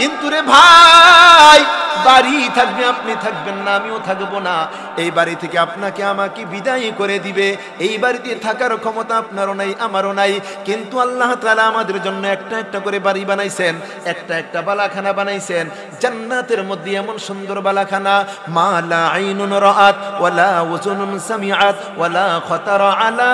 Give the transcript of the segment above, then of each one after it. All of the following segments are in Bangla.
কিন্তু রে ভাই বাড়ি থাকবে, আপনি থাকবেন না, আমিও থাকবো না। এই বাড়ি থেকে আপনাকে আমাকে বিদায় করে দিবে। এই বাড়িতে থাকার ক্ষমতা আপনারও নাই, আমারও নাই। কিন্তু আল্লাহ তাআলা আমাদের জন্য একটা একটা করে বাড়ি বানাইছেন, একটা একটা বালাখানা বানাইছেন। জান্নাতের মধ্যে এমন সুন্দর বালাখানা, মা লা আইনুন রাআত ওয়ালা উযুনুন সামিআত ওয়ালা খাতারা আলা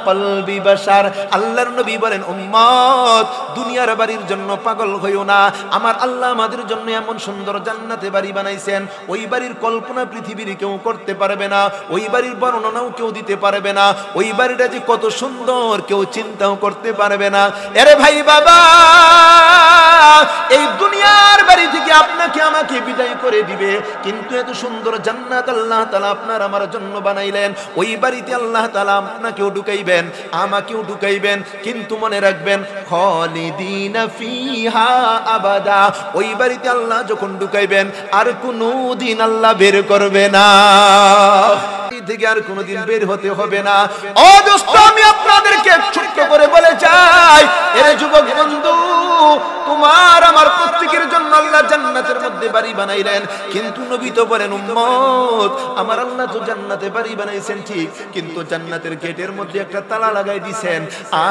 কলবি বাশার। আল্লাহর নবী বলেন, উম্মত দুনিয়ার বাড়ির জন্য পাগল হইও না। আমার আল্লাহ আমাদের জন্য এমন সুন্দর জান্নাতে বাড়ি বানাইছেন, ওই বাড়ির কল্পনা পৃথিবীর কেউ করতে পারবে না, ওই বাড়ির বর্ণনাও কেউ দিতে পারবে না। ওই বাড়িটা যে কত সুন্দর কেউ চিন্তাও করতে পারবে না। আরে ভাই বাবা, এই দুনিয়ার বাড়ি থেকে আপনাকে আমাকে বিদায় করে দিবে, কিন্তু এত সুন্দর জান্নাত আল্লাহ তাআলা আপনার আমার জন্য বানাইলেন। ওই বাড়িতে আল্লাহ তাআলা আপনাকেও ঢুকাইবেন, আমাকেও ঢুকাইবেন। কিন্তু মনে রাখবেন, খালিদিনা ফিহা আবাদা। ওই বাড়িতে আল্লাহ যখন ঢুকাইবেন আর কোনদিন আল্লাহ বের করবে না, থেকে আর কোনদিন বের হতে হবে না। ও দোস্ত, আমি আপনাদেরকে ছোট্ট করে বলে যাই, এরে যুবক বন্ধু, তোমার আমার প্রত্যেকের জন্য আল্লাহ জান্নাতের মধ্যে বাড়ি বানাইলেন। কিন্তু নবী তো বলেন, উম্মত আমার আল্লাহ তো জান্নাতে বাড়ি বানাইছেন ঠিক, কিন্তু জান্নাতের গেটের মধ্যে একটা তালা লাগাই দিয়েছেন।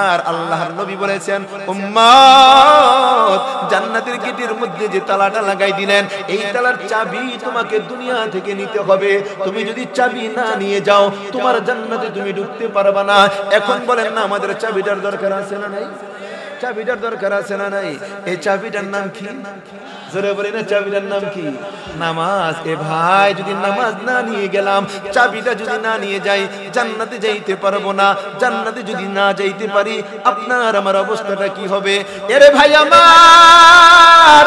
আর আল্লাহর নবী বলেছেন, উম্মত জান্নাতের গেটের মধ্যে যে তালাটা লাগাই দিলেন, এই তালার চাবি তোমাকে দুনিয়া থেকে নিতে হবে। তুমি যদি চাবি না নিয়ে যাও, তোমার জান্নাতে তুমি ঢুকতে পারবে না। এখন বলেন না, আমাদের চাবিটার দরকার আছে না নাই? চাবিটার দরকার আছে না নাই? এই চাবিটার নাম কি? জোরে বলি না, চাবিটার নাম কি? নামাজ। এ ভাই, যদি নামাজ না নিয়ে গেলাম, চাবিটা যদি না নিয়ে যাই, জান্নাতে যাইতে পারবো না। জান্নাতে যদি না যাইতে পারি, আপনার আমার অবস্থাটা কি হবে? এরে ভাই আমার,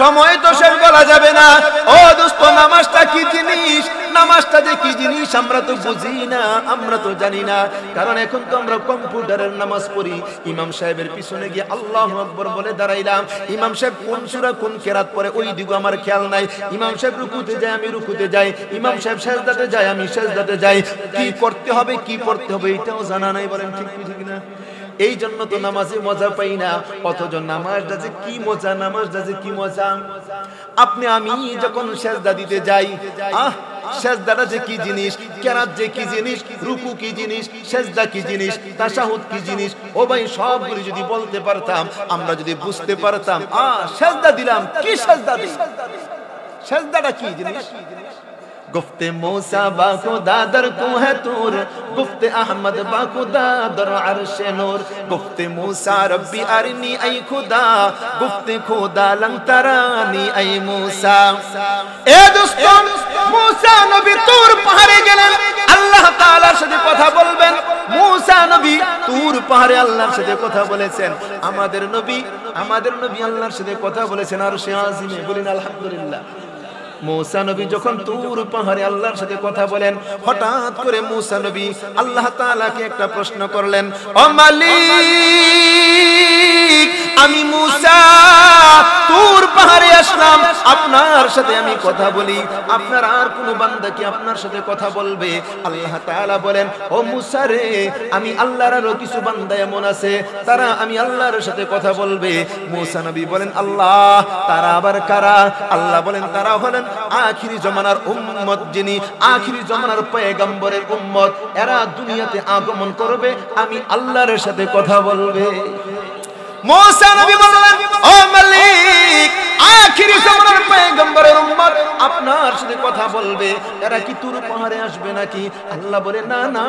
সময় তো শেষ বলা যাবে না। ও দোস্ত, নামাজটা কি জিনিস, নামাজটা যে কি জিনিস আমরা তো বুঝি না, আমরা তো জানি না। কারণ এখন তো আমরা কম্পিউটারের নামাজ পড়ি। ইমাম সাহেবের পিছনে গিয়ে আল্লাহু আকবার বলে দাঁড়াইলাম, ইমাম সাহেব কোন সূরা কোন কিরাত পড়ে ওই দিকে আমার খেয়াল নাই। ইমাম সাহেব রুকুতে যায়, আমি রুকুতে যাই। ইমাম সাহেব সিজদাতে যায়, আমি সিজদাতে যাই। কি করতে হবে, কি পড়তে হবে, এটাও জানা নাই। বলেন ঠিক কি ঠিক না? এই জন্য তো নামাজে মজা পাই না। অথচ নামাজটা যে কি মজা, নামাজটা যে কি মজা। আপনি আমি যখন সিজদা দিতে যাই, সিজদাটা যে কি জিনিস, কিরাত যে কি জিনিস, রুকু কি জিনিস, সিজদা কি জিনিস, তাশাহুদ কি জিনিস, ও ভাই সবগুলো যদি বলতে পারতাম, আমরা যদি বুঝতে পারতাম, সিজদা দিলাম, কি সিজদা দিই, সিজদাটা কি জিনিস। गुफ्ते मूसा बाखुदा दर को है तूर, गुफ्ते अहमद बाखुदा दर अर्शे नूर, गुफ्ते मूसा रब्बी अरनी ऐ खुदा, गुफ्ते खुदा लंग तरानी ऐ मूसा। ए दोस्तों, मूसा नबी तूर पहाड़े गेलेन, আল্লাহ তাআলার সাথে কথা বলবেন। मूसा নবী তুর পাহাড়ে আল্লাহর সাথে কথা বলেছেন। আমাদের নবী আল্লাহর সাথে কথা বলেছেন আরশে আজিমে। বলেন আলহামদুলিল্লাহ। मूसा नबी যখন তুর পাহাড়ে আল্লাহর সাথে কথা বলেন, হঠাৎ করে मूसा নবী আল্লাহ তাআলাকে একটা প্রশ্ন করলেন, ও মালিক, আমি मूसा তুর পাহাড়ে আসলাম, আপনার সাথে আমি কথা বলি, আপনার আর কোন বান্দা কি আপনার সাথে কথা বলবে? আল্লাহ তাআলা বলেন, ও मूसा রে, আমি আল্লাহর আরো কিছু বান্দা এমন আছে, তারা আমি আল্লাহর সাথে কথা বলবে। मूसा নবী বলেন, আল্লাহ, তারা আবার কারা? আল্লাহ বলেন, তারা হলেন আখিরি জমানার উম্মত, যিনি আখিরি জমানার পয়গম্বরের উম্মত। এরা দুনিয়াতে আগমন করবে, আমি আল্লাহর সাথে কথা বলবে। मूसा নবী বললেন, ও মালিক, আখিরি জমানার পয়গম্বরের উম্মত আপনার সাথে কথা বলবে, এরা কি তুর পাহাড়ে আসবে নাকি? আল্লাহ বলে, না না,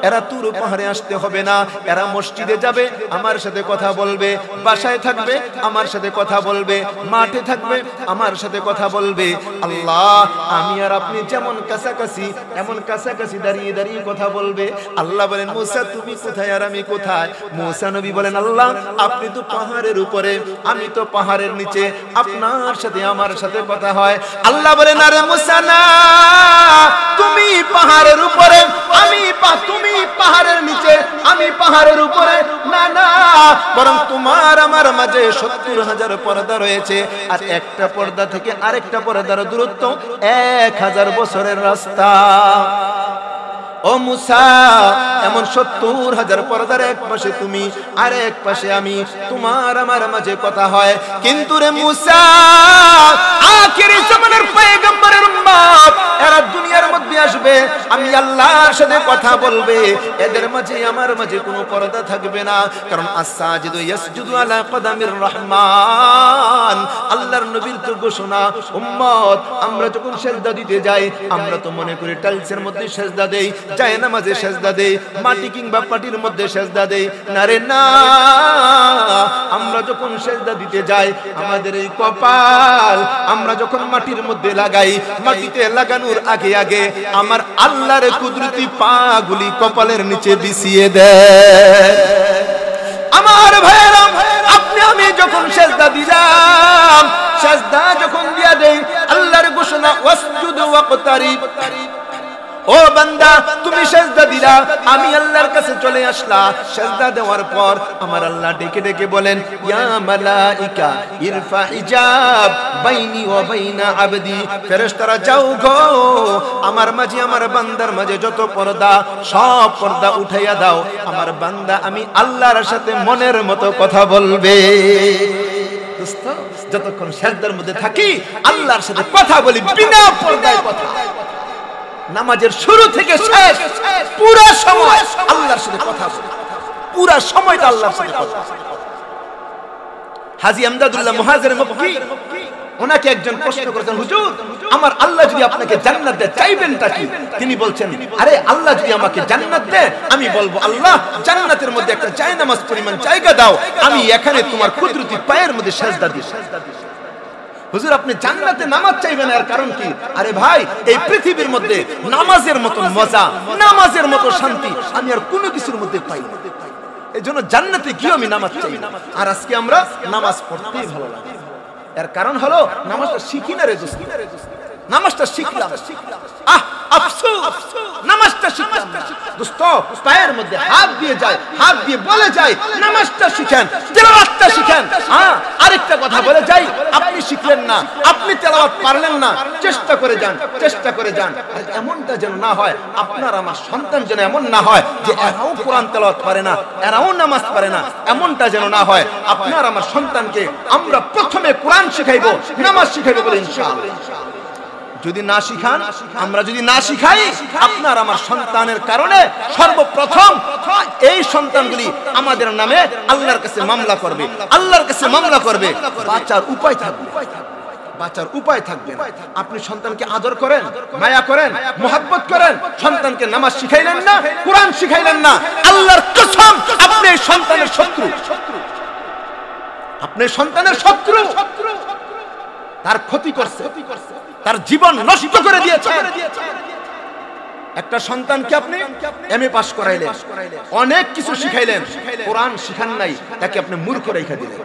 এরা তুর পাহাড়ে আসতে হবে না, এরা মসজিদে যাবে, আমার সাথে কথা বলবে, বাসায় থাকবে, আমার সাথে কথা বলবে, মাঠে থাকবে, আমার সাথে কথা বলবে। আল্লাহ, আমি আর আপনি যেমন কাছাকাছি, এমন কাছাকাছি দাঁড়িয়ে দাঁড়িয়ে কথা বলবে। আল্লাহ বলেন, मूसा তুমি কোথায় আর আমি কোথায়? मूसा নবী বলেন, আল্লাহ, আপনি তো পাহাড়ের উপরে, আমি তো পাহাড়ের নিচে, আপনার সাথে আমার সাথে কথা হয়। আল্লাহ বলেন, আরে मूसा না, তুমি পাহাড়ের উপরে, তুমি পাহাড়ের নিচে, আমি পাহাড়ের উপরে, না না, বরং তোমার আমার মাঝে ৭০,০০০ পর্দা রয়েছে, আর একটা পর্দা থেকে আরেকটা পর্দার দূরত্ব ১,০০০ বছরের রাস্তা। ও মুসা, এমন ৭০,০০০ পর্দার এক পাশে তুমি আর এক পাশে আমি, তোমার আমার মাঝে কথা হয়। কিন্তু রে মুসা, আখিরি জামানার পয়গম্বরের উম্মত, এরা দুনিয়ার মধ্যে আসবে, আমি আল্লাহর সাথে কথা বলবে, এদের মাঝে আমার মাঝে কোনো পর্দা থাকবে না। কারণ আস-সাজিদু ইয়াসজুদু আলা কদামির রহমান, আল্লাহর নবীর তো ঘোষণা, উম্মত আমরা যখন সিজদা দিতে যাই আমরা তো মনে করি টাইলসের মধ্যে সিজদা দেই, যায় নামাজে সিজদা দেই, মাটি কিংবা পাটির মধ্যে সিজদা দেই, না রে না। আমরা যখন সিজদা দিতে যাই আমাদের এই কপাল আমরা যখন মাটির মধ্যে লাগাই, মাটিতে লাগানোর আগে আগে আমার আল্লাহর কুদরতি পাগুলি কপালের নিচে বিছিয়ে দেয়। আমার ভাইরা, আপনি আমি যখন সিজদা দিলাম, সিজদা যখন দিয়া দেই, আল্লাহর ঘোষণা ওয়াসজুদু ওয়াকতারিব, ও বান্দা তুমি সিজদা দিলা, আমি আল্লাহর কাছে চলে আসলা। সিজদা দেওয়ার পর আমার আল্লাহ ডেকে ডেকে বলেন, ইয়া মালাইকা ইরফা হিজাব বাইনি ওয়া বাইনা আবদি, ফেরেশতারা যাও গো, আমার মাঝে আমার বান্দার মাঝে যত পর্দা সব পর্দা উঠাইয়া দাও, আমার বান্দা আমি আল্লাহর সাথে মনের মতো কথা বলবে। দোস্ত, যতক্ষণ সিজদার মধ্যে থাকি আল্লাহর সাথে কথা বলি, বিনা পর্দায় কথা। নামাজের শুরু থেকে শেষ পুরো সময় আল্লাহর সাথে কথা বলি, পুরো সময়টা আল্লাহর সাথে কথা। হাজী আমদাদুল্লাহ মুহাজির মক্কি, ওনাকে একজন প্রশ্ন করেছেন, হুজুর আমার আল্লাহ যদি আপনাকে জান্নাত দেয় চাইবেনটা কি? তিনি বলছেন, আরে আল্লাহ যদি আমাকে জান্নাত দেয় আমি বলবো, আল্লাহ জান্নাতের মধ্যে একটা জায়নামাজ পরিমাণ জায়গা দাও, আমি এখানে তোমার কুদরতি পায়ের মধ্যে সিজদা দিই। হুজুর আপনি জান্নাতে নামাজ চাইবেন, এর কারণ কি? আরে ভাই, এই পৃথিবীর মধ্যে নামাজের মতো মজা, নামাজের মতো শান্তি আমি আর কোনো কিছুর মধ্যে পাই না, এই জন্য জান্নাতে গিয়ে আমি নামাজ চাই। আর আজকে আমরা নামাজ পড়তেই ভালো লাগে, এর কারণ হলো নামাজটা শিখি না রে দোস্ত, নামাজটা শিখলাম, আহ আফসোস নামাজটা শিখলাম না। দোস্ত পায়ের মধ্যে হাত দিয়ে যায়, হাত দিয়ে বলে যায় নামাজটা শিখেন, তেলাওয়াতটা শিখেন। হ্যাঁ, আরেকটা কথা বলে যাই, আপনি শিখলেন না, আপনি তেলাওয়াত পারলেন না, চেষ্টা করে যান, চেষ্টা করে যান। আর এমনটা যেন না হয়, আপনার আমার সন্তান যেন এমন না হয় যে এরাও কোরআন তেলাওয়াত পারে না, এরাও নামাজ পারে না, এমনটা যেন না হয়। আপনার আমার সন্তানকে আমরা প্রথমে কোরআন শিখাইবো, নামাজ শিখাইবো বলে ইনশাআল্লাহ। যদি না শিখান, আমরা যদি না শিখাই, আপনার আমার সন্তানের কারণে সর্বপ্রথম এই সন্তানগুলি আমাদের নামে আল্লাহর কাছে মামলা করবে, আল্লাহর কাছে মামলা করবে, বাঁচার উপায় থাকবে, বাঁচার উপায় থাকবে না। আপনি সন্তানকে আদর করেন, মায়া করেন, মোহাব্বত করেন, সন্তানকে নামাজ শিখাইলেন না, কোরআন শিখাইলেন না, আল্লাহর কসম আপনি সন্তানের শত্রু, আপনি সন্তানের শত্রু, তার ক্ষতি করছে, তার জীবন নষ্ট করে দিয়েছে। একটা সন্তানকে আপনি এমএ পাস করাইলেন, অনেক কিছু শিখাইলেন, কোরআন শিখান নাই, তাকে আপনি মূর্খ রেখে দিলেন।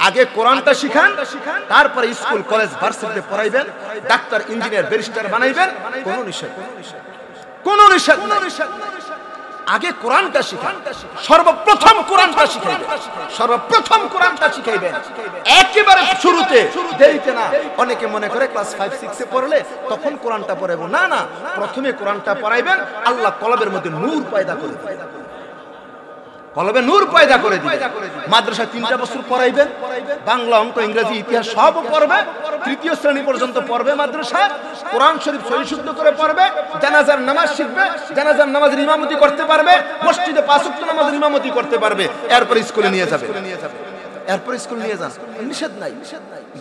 আগে কোরআনটা শিখান, তারপরে স্কুল কলেজ ভার্সিটিতে পড়াইবেন, ডাক্তার ইঞ্জিনিয়ার ব্যারিস্টার বানাইবেন, কোনো নিষেধ, কোনো নিষেধ, আগে কোরআনটা শিখান, সর্বপ্রথম কোরআনটা শিখাইবেন, সর্বপ্রথম কোরআনটা শিখাইবেন, একেবারে শুরুতে, দেরিতে না। অনেকে মনে করে ক্লাস 5-6 এ পড়লে তখন কোরআনটা পড়াইবো, না না, প্রথমে কোরআনটা পড়াইবেন, আল্লাহ কলবের মধ্যে নূর পয়দা করে দিবেন, কলবে নূর পয়দা করে দিবেন। মাদ্রাসায় 3টা বছর পড়াইবেন, বাংলা, অঙ্ক, ইংরেজি, ইতিহাস সব পড়বে, 3য় শ্রেণী পর্যন্ত পড়বে মাদ্রাসায়, কোরআন শরীফ সহি শুদ্ধ করে পড়বে, জানাজার নামাজ শিখবে, জানাজার নামাজের ইমামতি করতে পারবে, মসজিদে 5 ওয়াক্ত নামাজের ইমামতি করতে পারবে, এরপর স্কুলে নিয়ে যাবে, এরপর স্কুল নিয়ে যান, নিষেধ নাই।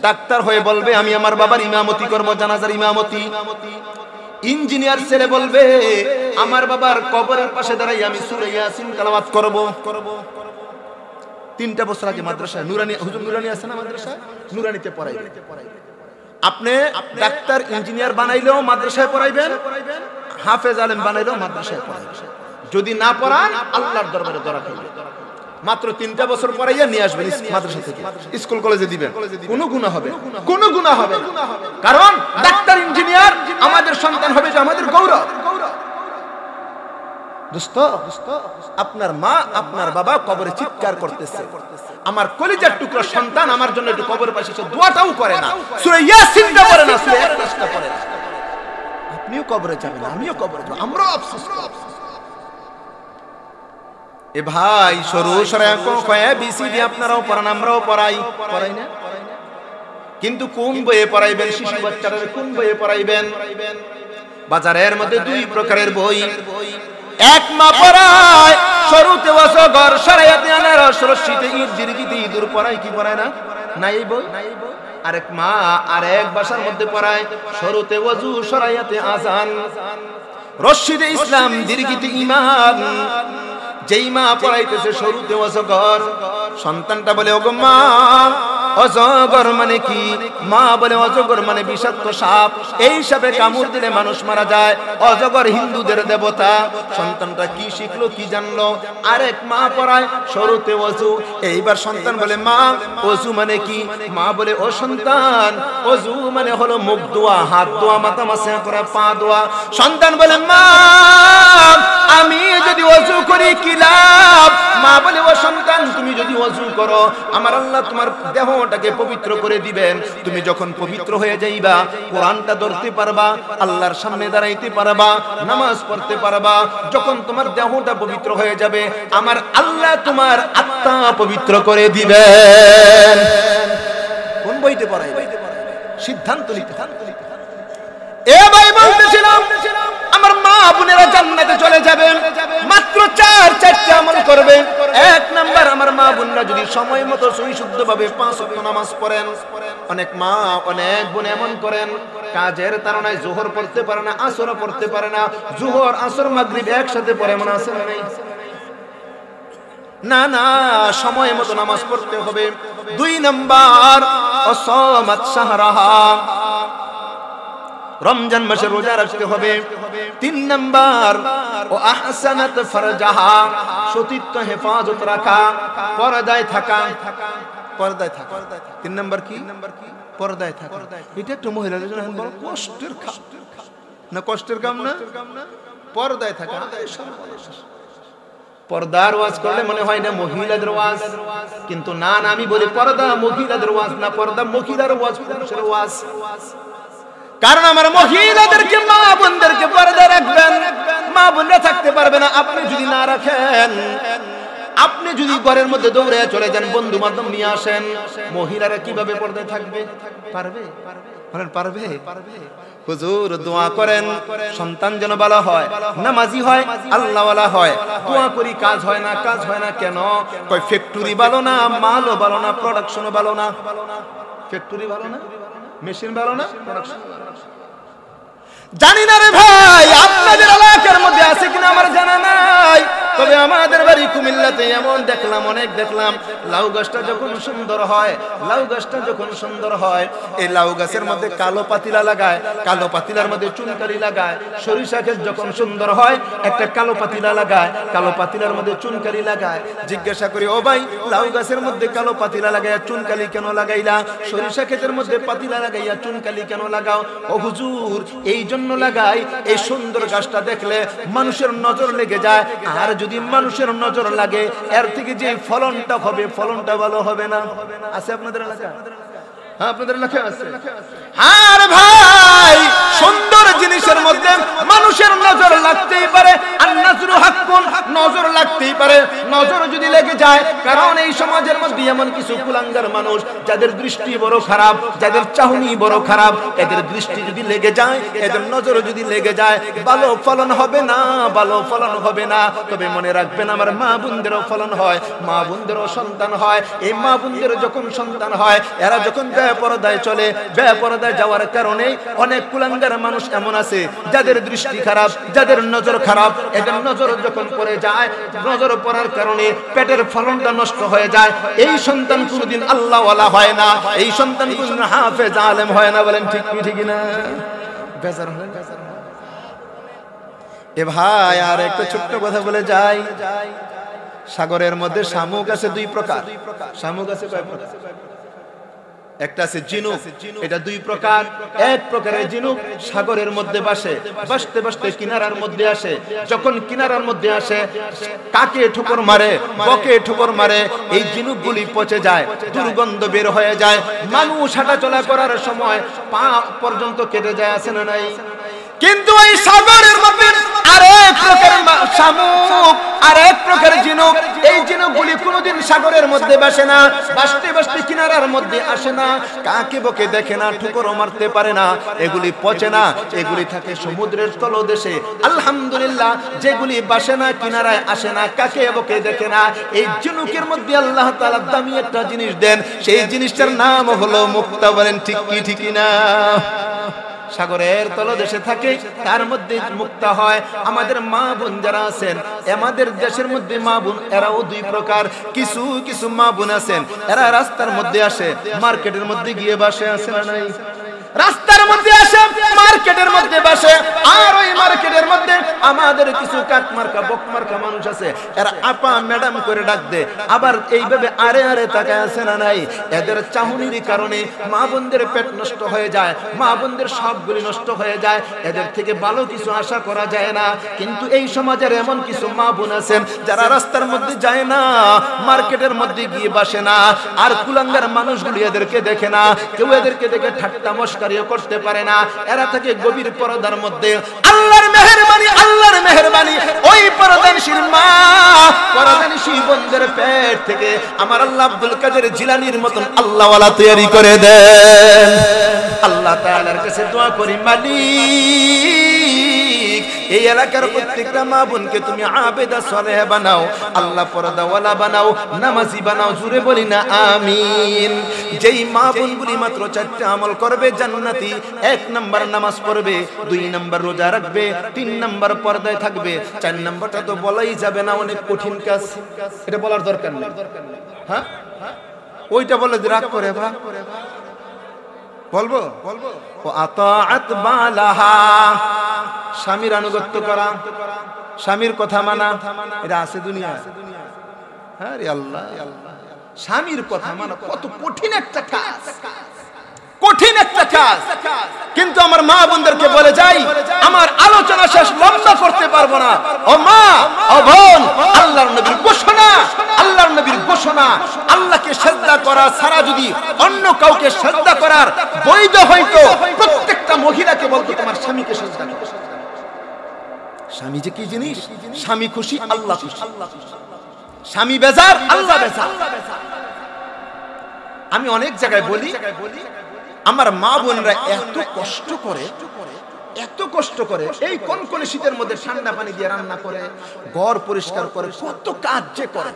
ডাক্তার হয়ে বলবে আমি আমার বাবার ইমামতি করব, জানাজার ইমামতি। ইঞ্জিনিয়ার ছেলে বলবে আমার বাবার কবরের পাশে দাঁড়াই আমি সূরা ইয়াসিন তেলাওয়াত করব। 3টা বছর আগে মাদ্রাসায় নুরানি, হুজুর নুরানি আছে না মাদ্রাসায়, নুরানিতে পড়াইবেন। আপনি ডাক্তার ইঞ্জিনিয়ার বানাইলেও মাদ্রাসায় পড়াইবেন, হাফেজ আলেম বানাইলেও মাদ্রাসায় পড়াইবেন। যদি না পড়ান আল্লাহর দরবারে ধরা খাইবেন। মাত্র 3টা বছর পড়াইয়া নিয়ে আসবেন মাদ্রাসা থেকে, স্কুল কলেজে দিবেন, কোনো গুনাহ হবে, কোনো গুনাহ হবে না। কারণ ডাক্তার ইঞ্জিনিয়ার আমাদের সন্তান হবে, যে আমাদের গৌরব। দোস্ত, আপনার মা আপনার বাবা কবরে চিৎকার করতেছে, আমার কলিজার টুকরা সন্তান আমার জন্য একটু কবরের পাশে এসে দোয়াটাও করে না, সূরা ইয়াসিনটা পড়ে না, সূরা ইখলাসটা পড়ে না। আপনিও কবরে যাবেন, আমিও কবরে যাব, আমরাও আফসোস করব। এ ভাই সরু সরা কয়া বিসিডি আপনারাও পড়ান, আমরাও পড়াই না? কিন্তু কোন বইয়ে পড়াইবেন? শিশু বাচ্চাদের কোন বইয়ে পড়াইবেন? বাজারের মধ্যে দুই প্রকারের বই। এক মা পড়ায় শুরুতে ওয়াজগর, শরিয়াতে আনারস, রশিতে ঈদ, দীর্ঘিতে ইদুর পড়ায়, কি পড়ায় না? না এই বই। আরেক মা আরেক ভাষার মধ্যে পড়ায় শুরুতে ওযু, শরিয়াতে আযান, রশিদে ইসলাম, দীর্ঘিতে ঈমান। যেই মা পড়াইতেছে শুরুতে ওয়াজগর, সন্তানটা বলে ওগো মা, অজগর মানে কি? মা বলে অজগর মানে বিষাক্ত সাপ, এই সাপে কামড় দিলে মানুষ মারা যায়, অজগর হিন্দুদের দেবতা। সন্তানটা কি শিখলো, কি জানলো? আরেক মা পড়ায় শুরুতে ওযু। এইবার সন্তান বলে মা, ওযু মানে কি? মা বলে ও সন্তান, ওযু মানে হলো মুখ ধোয়া, হাত ধোয়া, মাথা মাসা করা, পা ধোয়া। সন্তান বলে মা, আমি যদি ওযু করি কি লাভ? মা বলে ও সন্তান, তুমি যদি ওযু করো আমার আল্লাহ তোমার দেহটাকে পবিত্র করে দিবেন। তুমি যখন পবিত্র হয়ে যাইবা, কোরআনটা ধরতে পারবা, আল্লাহর সামনে দাঁড়াইতে পারবা, নামাজ পড়তে পারবা। যখন তোমার দেহটা পবিত্র হয়ে যাবে, আমার আল্লাহ তোমার আত্মা পবিত্র করে দিবেন। কোন বইতে পড়াইবে? সিদ্ধান্ত নিতে। এ ভাই বলতেছিলাম, আমার মা বোনেরা জান্নাতে চলে যাবে মাত্র চারটে আমল করবে। এক নাম্বার, আমার মা বোনরা যদি সময় মতো সুশুদ্ধভাবে 5 ওয়াক্ত নামাজ পড়েন। অনেক মা অনেক বোন এমন করেন, কাজের তাড়নায় যোহর পড়তে পারে না, আসরও পড়তে পারে না। যোহর, আসর, মাগরিব একসাথে পড়ে, মনে আছে না? না না, সময় মতো নামাজ পড়তে হবে। 2 নাম্বার, অসামাত শাহরাহা, রমজান মাসে রোজা রাখতে হবে। 3 নাম্বার, ও আহসানাত ফারজাহা, সতীত্ব হেফাজত রাখা, পর্দায় থাকা। 3 নাম্বার কি? পর্দায় থাকা। এটা একটা মহিলাদের জন্য বড় কষ্টের কাজ না? কষ্টের কাম না? পর্দায় থাকা। পর্দার ওয়াজ করলে মনে হয় না মহিলাদের ওয়াজ, কিন্তু না, আমি বলি পর্দা মহিলাদের ওয়াজ না, পর্দা মহিলার ওয়াজ, পুরুষের ওয়াজ। কারণ আমার মহিলাদেরকে, মা বোনদেরকে পর্দা রাখবেন। মা বোনরা থাকতে পারবে না আপনি যদি না রাখেন। আপনি যদি ঘরের মধ্যে দৌড়ে চলে যান, বন্ধু বান্ধব নিয়ে আসেন, মহিলারা কিভাবে পর্দায় থাকবে? পারবে? পারবে? হুজুর দোয়া করেন সন্তান যেন ভালো হয়, নামাজি হয়, আল্লাহওয়ালা হয়। দোয়া করি, কাজ হয় না। কাজ হয় না কেন? কয় ফ্যাক্টরি ভালো না, মালও ভালো না, প্রোডাকশনও ভালো না। ফ্যাক্টরি ভালো না, মেশিন ভালো না, প্রোডাকশন ভালো না। জানি না রে ভাই, আপনাদের এলাকার মধ্যে আছে কিনা আমার জানা নাই। তবে আমাদের বাড়ি কুমিল্লাতে এমন দেখলাম, অনেক দেখলাম, লাউ গাছটা যখন সুন্দর হয়, এই লাউ গাছের মধ্যে কালো পাতিলা লাগায়, কালো পাতিলার মধ্যে চুনকালি লাগায়। সরিষা ক্ষেত যখন সুন্দর হয়, একটা কালো পাতিলা লাগায়, কালো পাতিলার মধ্যে চুনকালি লাগায়। জিজ্ঞাসা করি, ও ভাই, লাউ গাছের মধ্যে কালো পাতিলা লাগাইয়া চুনকালি কেন লাগাইলা? সরিষা ক্ষেতের মধ্যে পাতিলা লাগাইয়া চুনকালি কেন লাগাও? ও হুজুর, এই জন্য লাগাই, এই সুন্দর গাছটা দেখলে মানুষের নজর লেগে যায়। আর যদি মানুষের নজর লাগে, এর থেকে যে ফলনটা হবে, ফলনটা ভালো হবে না। আছে আপনাদের এলাকা? হ্যাঁ, আপনাদের এলাকায় আছে। আর ভাই, সুন্দর জিনিসের মধ্যে মানুষের নজর লাগতেই পারে। আর নজরু হাক্কুন, নজর লাগতেই পারে। নজর যদি লেগে যায়, কারণ এই সমাজের মধ্যে এমন কিছু কুলাঙ্গার মানুষ, যাদের দৃষ্টি বড় খারাপ, যাদের চাহনি বড় খারাপ, এদের দৃষ্টি যদি লেগে যায়, এদের নজর যদি লেগে যায়, ভালো ফলন হবে না, ভালো ফলন হবে না। তবে মনে রাখবেন, আমার মা বোনদেরও ফলন হয়, মা বোনদেরও সন্তান হয়। এই মা বোনদের যখন সন্তান হয়, এরা যখন বেপরদায় চলে, বেপরদায় যাওয়ার কারণে অনেক কুলাঙ্গার মানুষ এমন আছে, যাদের দৃষ্টি খারাপ, যাদের নজর খারাপ। এদের নজর যখন পড়ে যায়, নজর পড়ার কারণে পেটের ফলনটা নষ্ট হয়ে যায়। এই সন্তান কোনদিন আল্লাহওয়ালা হয় না, এই সন্তান কোনদিন হাফেজ আলেম হয় না। বলেন ঠিক কি ঠিক না? বেজার হলেন? এ ভাই, আর একটা ছোট্ট কথা বলে যাই। সাগরের মধ্যে শামুক আছে 2 প্রকার। শামুক আছে কয় প্রকার? একটা আছে ঝিনুক, এটা 2 প্রকার। এক প্রকারের ঝিনুক সাগরের মধ্যে বাসে, বাসতে বাসতে কিনারার মধ্যে আসে। যখন কিনারার মধ্যে আসে, কাকে ঠোকর মারে, বকে ঠোকর মারে, এই ঝিনুকগুলি পচে যায়, দুর্গন্ধ বের হয়ে যায়। মানুষ হাঁটাচলা করার সময় পা পর্যন্ত কেটে যায়, আছে না নাই? কিন্তু ওই সাগরের মধ্যে আরেক প্রকার শামুক, আরেক প্রকার ঝিনুক। এই ঝিনুকগুলি কোনোদিন সাগরের মধ্যে বাসে না, বাসতে বাসতে কিনারার মধ্যে আসে না, কাকে বকে দেখে না, ঠুকরও মারতে পারে না, এগুলি পচে না, এগুলি থাকে সমুদ্রের তলদেশে। আলহামদুলিল্লাহ, যেগুলি বাসে না, কিনারায় আসে না, কাকে বকে দেখে না, এই ঝিনুকের মধ্যে আল্লাহ তাআলা দামি একটা জিনিস দেন, সেই জিনিসটার নাম হলো মুক্তা। বলেন ঠিক কি ঠিক না? সাগরের তলদেশে থাকে, তার মধ্যে মুক্তা হয়। আমাদের মা বোন যারা আছেন, আমাদের দেশের মধ্যে মা বোন এরাও দুই প্রকার। কিছু কিছু মা বোন আছেন, এরা রাস্তার মধ্যে আসে, মার্কেটের মধ্যে গিয়ে বসে, আছে না নাই? রাস্তার মধ্যে আসে, মার্কেটের মধ্যে বসে, আর ওই মার্কেটের মধ্যে আমাদের কিছু কাকমার্কা বকমার্কা মানুষ আছে, এরা আপা ম্যাডাম করে ডাক দে, আবার এইভাবে আরে আরে তাকায়, আছে না নাই? এদের চাহনির কারণে মা বোনদের পেট নষ্ট হয়ে যায়, মা বোনদের সবগুলি নষ্ট হয়ে যায়, এদের থেকে ভালো কিছু আশা করা যায় না। কিন্তু এই সমাজের এমন কিছু মা বোন আছেন যারা রাস্তার মধ্যে যায় না, মার্কেটের মধ্যে গিয়ে বসে না, আর কুলাঙ্গার মানুষগুলি এদেরকে দেখে না, কেউ এদেরকে দেখে ঠাট্টা মশকারিও করতে পারে না, এরা থাকে গভীর পর্দার মধ্যে। আল্লাহর মেহেরবানি, আল্লাহর মেহেরবানি, ওই পর্দানশীল মা, পর্দানশীল বোনদের পেট থেকে আমার আল্লাহ আব্দুল কাদের জিলানীর মতন আল্লাহওয়ালা তৈরি করে দেন। আল্লাহ তাআলার কাছে দোয়া করি, মালিক এই এলাকার প্রত্যেকটা মা বোনকে তুমি আবেদা সালেহা বানাও, আল্লাহ পর্দাওয়ালা বানাও, নামাজি বানাও। জুড়ে বলি না আমিন। যেই মা বোনগুলি মাত্র 4টা আমল করবে জান্নাতি, 1 নাম্বার নামাজ পড়বে, 2 নাম্বার রোজা রাখবে, 3 নাম্বার পর্দায় থাকবে, 4 নাম্বারটা তো বলাই যাবে না, অনেক কঠিন কাজ, এটা বলার দরকার নেই। হ্যাঁ, ওইটা বলে রাগ করে বা বলবো ও আতাআত বালাহা, স্বামীর আনুগত্য করা, স্বামীর কথা মানা, এটা আছে দুনিয়ায়। হ্যাঁ রে আল্লাহ, স্বামীর কথা মানা কত কঠিন একটা কাজ, কঠিন একটা কাজ। কিন্তু আমার মা বোনদেরকে বলে যাই, আমার আলোচনা শেষ লম্বা করতে পারবো না। ও মা, ও বোন, আল্লাহর নবীর ঘোষণা, আল্লাহর নবীর ঘোষণা, আল্লাহকে সিজদা করা ছাড়া যদি অন্য কাউকে সিজদা করার বৈধ হইতো, প্রত্যেকটা মহিলাকে বলতো তোমার স্বামীকে সিজদা করো। স্বামী যে কি জিনিস, স্বামী খুশি আল্লাহ খুশি, স্বামী বেজার আল্লাহ বেজার। আমি অনেক জায়গায় বলি, আমার মা বোনরা এত কষ্ট করে, এত কষ্ট করে, এই কনকনে শীতের মধ্যে ঠান্ডা পানি দিয়ে রান্না করে, ঘর পরিষ্কার করে, কত কাজ যে করে।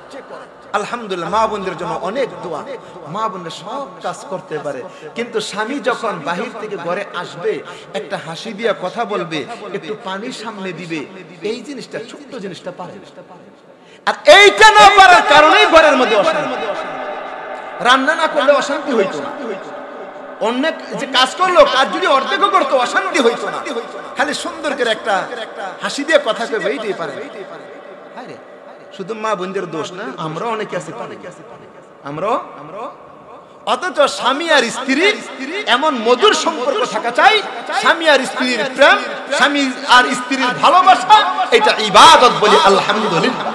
আলহামদুলিল্লাহ, মা বোনদের জন্য অনেক দোয়া, মা বোনরা সব কাজ করতে পারে। কিন্তু স্বামী যখন বাহির থেকে ঘরে আসবে, একটা হাসি দিয়ে কথা বলবে, একটু পানি সামনে দিবে, এই জিনিসটা, ছোট্ট জিনিসটা পারে। আর এইটা না পারার কারণেই ঘরের মধ্যে অশান্তি। রান্না না করলে অশান্তি হইতো না, অনেক যে কাজ করলো, কাজ যদি অর্ধেকও করতো অশান্তি হইতো না, খালি সুন্দর করে একটা হাসি দিয়ে কথা কইবে, এইটাই পারে। শুধু মা বোনদের দোষ না, আমরা অনেকে আছি, আমরা। অথচ স্বামী আর স্ত্রী এমন মধুর সম্পর্ক থাকা চাই, স্বামী আর স্ত্রীর প্রেম, স্বামী আর স্ত্রীর ভালোবাসা, এটা ইবাদত বলি আলহামদুলিল্লাহ।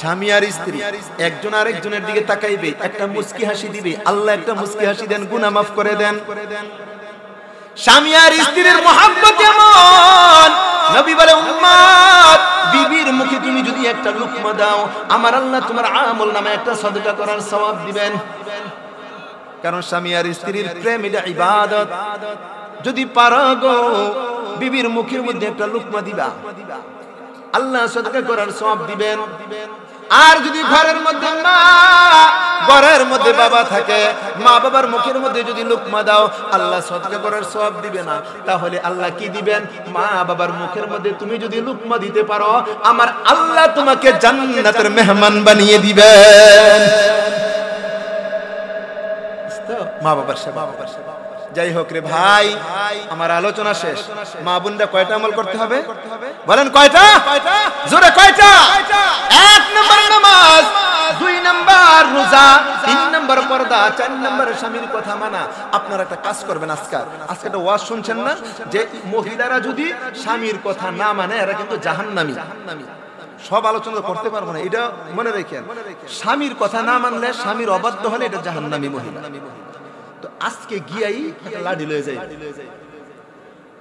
স্বামী আর স্ত্রী একজন আরেকজনের দিকে তাকাইবে, একটা মুস্কি হাসি দিবে, আল্লাহ একটা মুস্কি হাসি দেন, গুনাহ মাফ করে দেন। স্বামী আর স্ত্রীর মহব্বত এমন, নবী বলে উম্মত, বিবির মুখে তুমি যদি একটা লুকমা দাও, আমার আল্লাহ তোমার আমল নামে একটা সাদকা করার সওয়াব দিবেন। কারণ স্বামী আর স্ত্রীর প্রেম এটা ইবাদত। যদি পারো গো বিবির মুখের মধ্যে একটা লুকমা দিবা, আল্লাহ সাদকা করার সওয়াব দিবেন। আর যদি ঘরের মধ্যে মা, ঘরের মধ্যে বাবা থাকে, মা বাবার মুখের মধ্যে যদি লুকমা দাও, আল্লাহ সাদকা করার সওয়াব দিবে না। তাহলে আল্লাহ কি দিবেন? মা বাবার মুখের মধ্যে তুমি যদি লুকমা দিতে পারো, আমার আল্লাহ তোমাকে জান্নাতের মেহমান বানিয়ে দিবেন। মা বাবার সেবা, যাই হোক রে ভাই, আমার আলোচনা শেষ। মা বোনরা কয়টা আমল করতে হবে বলেন? কয়টা? জোরে কয়টা? 1 নম্বর নামাজ, 2 নম্বর রোজা, 3 নম্বর পর্দা, 4 নম্বর স্বামীর কথা মানা। আপনারা একটা কাজ করবেন, আজকে একটা ওয়াজ শুনছেন না, যে মহিলারা যদি স্বামীর কথা না মানে এরা কিন্তু জাহান্নামী। সব আলোচনা করতে পারবো না, এটা মনে রেখেন। স্বামীর কথা না মানলে, স্বামীর অবাধ্য হলে এটা জাহান্নামী মহিলা। তো আজকে গিয়াই লাঠি লয়ে যাই,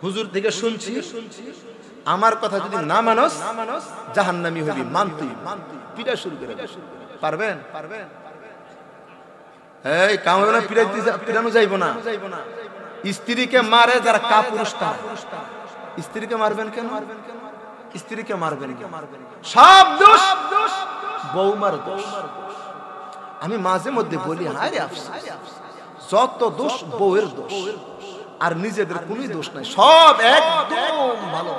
হুজুর থেকে শুনছি, আমার কথা যদি না মানস জাহান্নামী হবি, মানতেই পিটা শুরু করে। পারবেন? এই কামনা পিটানো যাইব না। স্ত্রীকে মারে যারা কাপুরুষ, স্ত্রীকে মারবেন কেন? স্ত্রীকে মারবেন, সব দোষ বৌমার দোষ। আমি মাঝে মধ্যে বলি, হায় রে আফসোস, যত দোষ বউয়ের দোষ, আর নিজেদের কোনো দোষ নাই, সব একদম ভালো।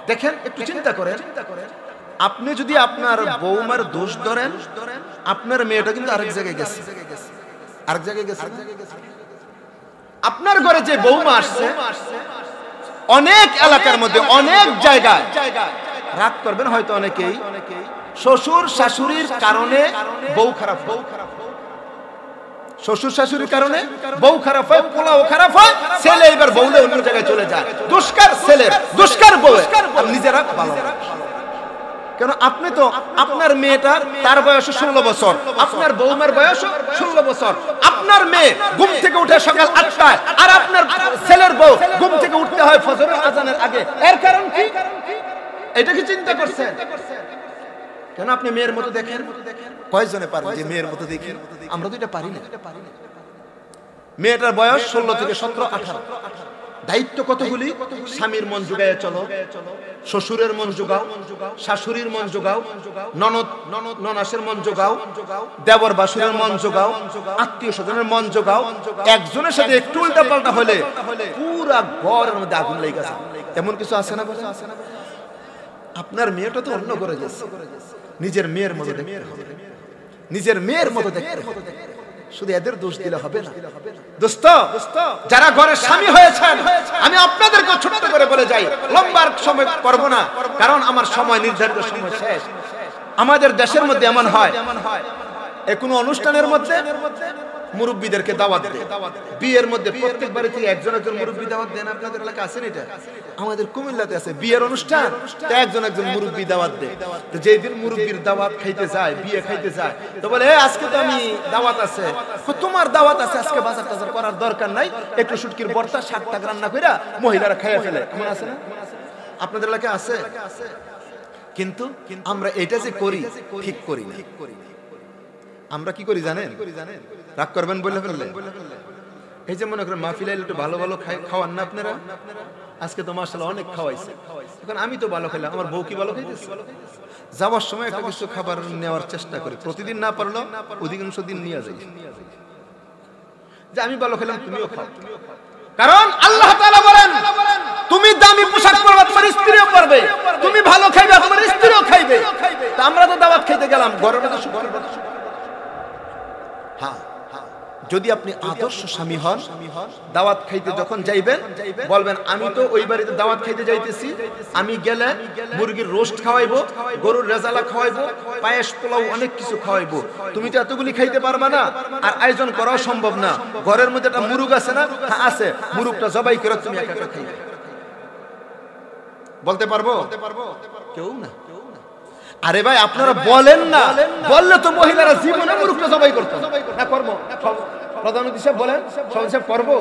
দেখেন, একটু চিন্তা করেন, আপনি যদি আপনার বৌমার দোষ ধরেন, আপনার মেয়েটা কিন্তু আরেক জায়গায় গেছে, আরেক জায়গায় গেছে। আপনার ঘরে যে বৌমা আসছে, অনেক এলাকার মধ্যে অনেক জায়গায় রাগ করবেন হয়তো অনেকেই, শ্বশুর শাশুড়ির কারণে বউ খারাপ, শ্বশুর শাশুড়ির কারণে বউ খারাপ হয়, পোলাও খারাপ হয়, ছেলে এবার বউলে অন্য জায়গায় চলে যায়। দুষ্কার ছেলের, দুষ্কার বউ, নিজেরা ভালো। কেন? আপনি তো, আপনার মেয়েটা তার বয়স 16 বছর, আপনার বৌমার বয়স 16 বছর। আপনার মেয়ে ঘুম থেকে উঠে সকাল 8টায়, আর আপনার ছেলের বউ ঘুম থেকে উঠতে হয় ফজরের আজানের আগে। এর কারণ কি? এটা কি চিন্তা করছেন? কেন আপনি মেয়ের মতো দেখেন? কয়জনে পারেন যে মেয়ের মতো দেখি? আমরা তো এটা পারি না। মেয়েটার বয়স 16 থেকে 17, 18। দায়িত্ব কতগুলি? স্বামীর মন জোগায় চলো, শ্বশুরের মন জোগাও, শাশুড়ির মন জোগাও, ননদ ননাসের মন জোগাও, দেবর বাসুরের মন জোগাও, আত্মীয় স্বজনের মন জোগাও। একজনের সাথে একটু উল্টা পাল্টা হলে পুরা ঘরের মধ্যে আগুন লেগে গেছে। এমন কিছু আছে না? আপনার মেয়েটা তো অন্য করে গেছে, নিজের মেয়ের মতো দেখতে হবে, নিজের মেয়ের মতো দেখতে হবে। শুধু এদের দোষ দিলে হবে না। দোস্ত, যারা ঘরের স্বামী হয়েছেন, আমি আপনাদেরকে ছোট্ট করে বলে যাই, লম্বার সময় করব না, কারণ আমার সময় নির্ধারিত, সময় শেষ। আমাদের দেশের মধ্যে এমন হয়, কোনো অনুষ্ঠানের মধ্যে মুরব্বীদেরকে দাওয়াত দেয়, বিয়ের মধ্যে প্রত্যেক বাড়ি থেকে একজন একজন মুরব্বী দাওয়াত দেন। আপনাদের এলাকা আছে না? এটা আমাদের কুমিল্লাতে আছে। বিয়ের অনুষ্ঠান, একজন একজন মুরব্বী দাওয়াত দেয়। তো যেই দিন মুরব্বীর দাওয়াত খাইতে যায়, বিয়ে খাইতে যায়, তো বলে আজকে তো আমি দাওয়াত আছে। তোমার দাওয়াত আছে, আজকে বাজার টাজার করার দরকার নাই, একটু শুটকির ভর্তা, শাক টাক রান্না কইরা মহিলারা খাইয়া ফেলে। এমন আছে না? আপনাদের এলাকায় আছে। কিন্তু আমরা এটা যে করি, ঠিক করি না। আমরা কি করি জানেন? রাগ করবেন বলে ফেললে, এই যে মনে করেন মাহফিলে একটু ভালো ভালো খাওয়ান না আপনারা? আজকে তো মাশাআল্লাহ অনেক খাওয়াইছে। এখন আমি তো ভালো খাইলাম, আমার বউ কি ভালো খাইতেছে? যাওয়ার সময় একটা কিছু খাবার নেওয়ার চেষ্টা করি, প্রতিদিন না পারলেও অধিকাংশ দিন নিয়ে যাই, যে আমি ভালো খেলাম, তুমিও খাও। কারণ আল্লাহ তাআলা বলেন, তুমি দামি পোশাক পরবে, তোমার স্ত্রীও পরবে, তুমি ভালো খাইবে, তোমার স্ত্রীও খাইবে। তা আমরা তো দাওয়াত খাইতে গেলাম, ঘরের মধ্যে শুকর। হ্যাঁ, যদি আপনি আদর্শ স্বামী হন, দাওয়াত খাইতে যখন যাইবেন, বলবেন আমি তো ওই বাড়িতে দাওয়াত খাইতে যাইতেছি, আমি গেলে মুরগির রোস্ট খাওয়াইবো, গরুর রেজালা খাওয়াইবো, পায়েস পোলাও অনেক কিছু খাওয়াইবো। তুমি তো এতগুলি খাইতে পারবা না, আর আয়োজন করাও সম্ভব না। ঘরের মধ্যে একটা মুরগ আছে না? হ্যাঁ আছে। মুরগটা জবাই করে তুমি একা একা খাইবে। বলতে পারবো? কেউ না। আরে ভাই, আপনারা বলেন না, বললে তো মহিলারা জীবনে মুরগটা জবাই করতো না। করবো? প্রধানমন্ত্রী সাহেব বলেন, সভাপতি সাহেব করবো?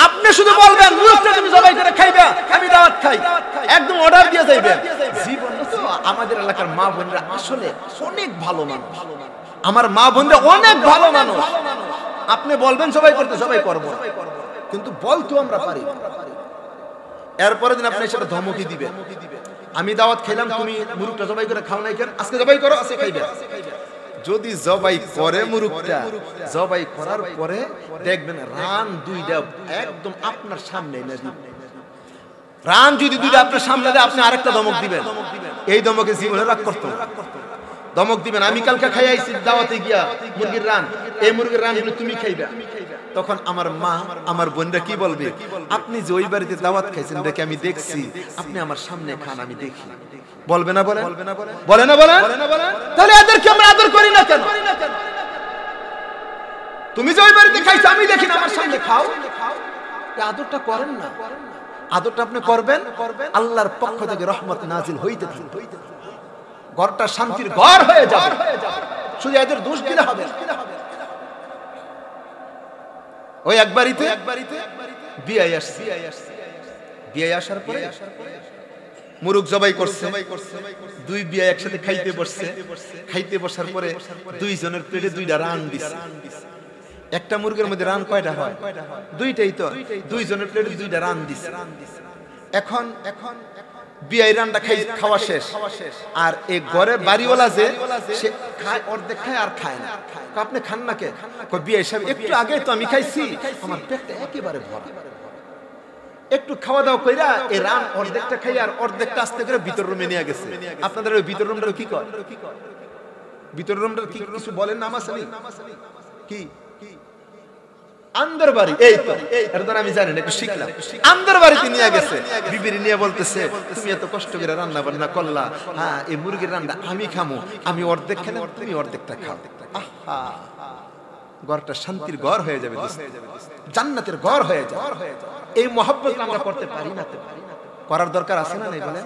আপনি শুধু বলবেন মুরগটা তুমি জবাই করে খাইবে, আমি দাওয়াত খাই, একদম অর্ডার দিয়ে যাইবেন। জীবন তো আমাদের এলাকার মা বোনরা আসলে অনেক ভালো মানুষ। আমার মা বোনরা অনেক ভালো মানুষ। আপনি বলবেন জবাই করতে, জবাই করবো, কিন্তু বলতো আমরা পারি। এরপরে দিন আপনি সেটা ধমকি দিবেন, আমি দাওয়াত খেলাম, তুমি মুরগটা জবাই করে খাও নাই কেন? আজকে জবাই করো, আজকে খাইবে। যদি জবাই করে মুরগটা, জবাই করার পরে দেখবেন রান দুইটা একদম আপনার সামনে এনে দিবেন। রান যদি দুইটা আপনার সামনে দেয়, আপনি আরেকটা ধমক দিবেন। এই ধমকে জীবনে রাগ করতে ধমক দিবেন, আমি কালকে খাই আইছি দাওয়াতে গিয়া মুরগির রান, এই মুরগির রানগুলো তুমি খাইবে। তখন আমার মা, আমার বোনরা কি বলবে? আপনি যে ওই বাড়িতে দাওয়াত খাইছেন দেখে আমি দেখছি, আপনি আমার সামনে খান, আমি দেখি। বলবে না? বলেন, বলে না? বলেন। তাহলে এদেরকে আমরা আদর করি না কেন? তুমি যে ওই বাড়িতে খাইছো, আমি দেখি না, আমার সামনে খাও। আদরটা করেন না। আদরটা আপনি করবেন, আল্লাহর পক্ষ থেকে রহমত নাজিল হইতে থাকবে, ঘরটা শান্তির ঘর হয়ে যাবে। শুধু এদের দোষ দিলে হবে। ওই এক বাড়িতে বিয়ে আসছে, বিয়ে আসার পরে মুরগ জবাই করছে, দুই বিয়ে একসাথে খাইতে বসছে, খাইতে বসার পরে দুইজনের প্লেটে দুইটা রান দিছে। একটা মুরগের মধ্যে রান কয়টা হয়? দুইটাই তো, দুইজনের প্লেটে দুইটা রান দিছে। এখন বিয়ে রানটা খাওয়া শেষ, আর এই ঘরে বাড়িওয়ালা যে সে খায়, অর্ধেক খায় আর খায় না। আপনি খান না কে? বিয়ে হিসাবে একটু আগে তো আমি খাইছি, আমার পেটটা একেবারে ভরা, একটু খাওয়া দাওয়া কইরা এই রান অর্ধেকটা খাই আর অর্ধেকটা আস্তে করে ভিতর রুমে নিয়ে গেছে। আপনাদের ওই ভিতর রুমটা কি কয়? ভিতর রুমটা কি কিছু বলেন নাম আছে কি? আন্দর বাড়ি, এই তো এটা আমি জানি না, একটু শিখলাম। আন্দর বাড়িতে নিয়ে গেছে, বিবির নিয়ে বলতেছে তুমি এত কষ্ট করে রান্না বান্না করলা, হ্যাঁ এই মুরগির রান্না আমি খামু, আমি অর্ধেক খেলাম, তুমি অর্ধেকটা খাও। আহা, ঘরটা শান্তির ঘর হয়ে যাবে, জান্নাতের ঘর হয়ে যাবে। এই মহব্বত আমরা করতে পারি না, করার দরকার আছে না? বলে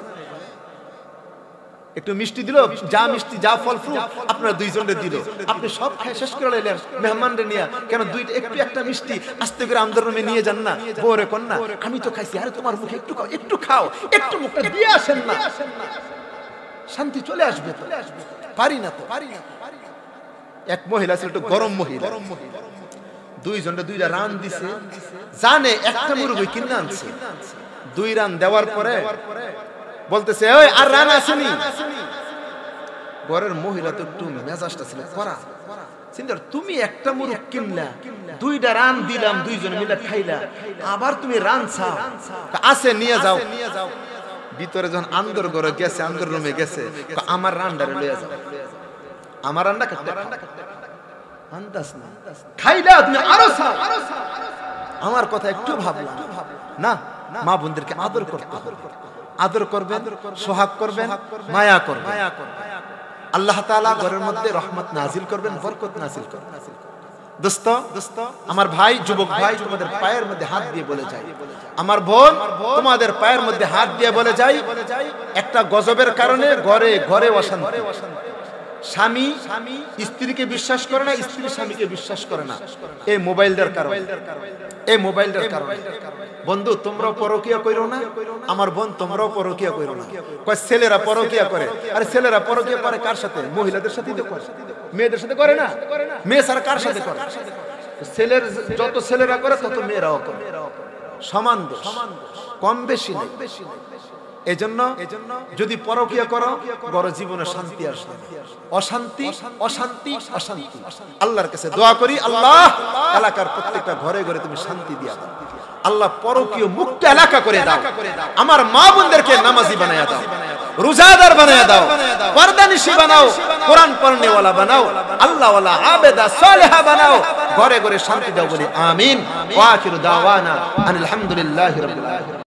একটু মিষ্টি দিল, যা মিষ্টি যা ফল ফ্রুট আপনারা দুইজনে দিল, আপনি সব খাই শেষ করে লাইলেন মেহমানরে নিয়ে। কেন দুইটা একটু একটা মিষ্টি আস্তে করে আন্দর রুমে নিয়ে যান না? বউরে কন্যা আমি তো খাইছি, আরে তোমার মুখে একটু খাও, একটু খাও, একটু মুখটা দিয়ে আসেন না, শান্তি চলে আসবে। তো পারি না, তো পারি না। এক মহিলা ছিল, একটু গরম মহিলা, দুইজনে দুইটা রান দিছে, জানে একটা মুরগি কিনে আনছে। দুই রান দেওয়ার পরে বলতেছে ওই আর রান আসেনি। ঘরের মহিলা তো একটু মেজাজটা ছিল করা, সিন্দার তুমি একটা মুরগ কিনলা, দুইটা রান দিলাম, দুইজনে মিলে খাইলা, আবার তুমি রান চাও? আছে নিয়ে যাও। ভিতরে যখন আন্দর ঘরে গেছে, আন্দর রুমে গেছে, আমার রানটা লইয়া যাও, আমার রান্না কাটতে আন্দাজ না খাইলা তুমি আরো চাও। আমার কথা একটু ভাবলা না? মা বোনদেরকে আদর করতে হবে, আদর করবেন, সোহাগ করবেন, মায়া করবেন। আল্লাহ তাআলা ঘরের মধ্যে রহমত নাজিল করবেন, বরকত নাজিল করবেন। দোস্ত, আমার ভাই, যুবক ভাই, তোমাদের পায়ের মধ্যে হাত দিয়ে বলে যাই, আমার বোন তোমাদের পায়ের মধ্যে হাত দিয়ে বলে যাই, একটা গজবের কারণে ঘরে ঘরে অশান্তি। স্বামী স্ত্রীকে বিশ্বাস করে না, স্ত্রী স্বামীকে বিশ্বাস করে না, এই মোবাইলটার কারণে, এই মোবাইলটার কারণে। বন্ধু তোমরাও পরকিয়া কইরো না, আমার বোন তোমরাও পরকিয়া কইরো না। কয় ছেলেরা পরকিয়া করে, আরে ছেলেরা পরকিয়া করে কার সাথে? মহিলাদের সাথেই তো করে, মেয়েদের সাথে করে না। মেয়ে ছাড়া কার সাথে করে? ছেলের যত ছেলেরা করে তত মেয়েরাও করে, সমান দোষ, কম বেশি নেই। এজন্য যদি পরকিয়া করো, বড় জীবনে শান্তি আসবে। অশান্তি অশান্তি অশান্তি। আল্লাহর কাছে দোয়া করি, আল্লাহ এলাকার প্রত্যেকটা ঘরে ঘরে তুমি শান্তি দিয়া দাও। আল্লাহ পরকীয় মুক্ত এলাকা করে দাও। আমার মা বোনদেরকে নামাজি বানায়া দাও, রোজাদার বানায়া দাও, পর্দানিশী বানাও, কোরআন পড়নেওয়ালা বানাও, আল্লাহওয়ালা আবেদা সালেহা বানাও, ঘরে ঘরে শান্তি দাও বলি আমিন। ওয়া আখিরু দাওয়ানা আনিল হামদুলিল্লাহি রাব্বিল আলামিন।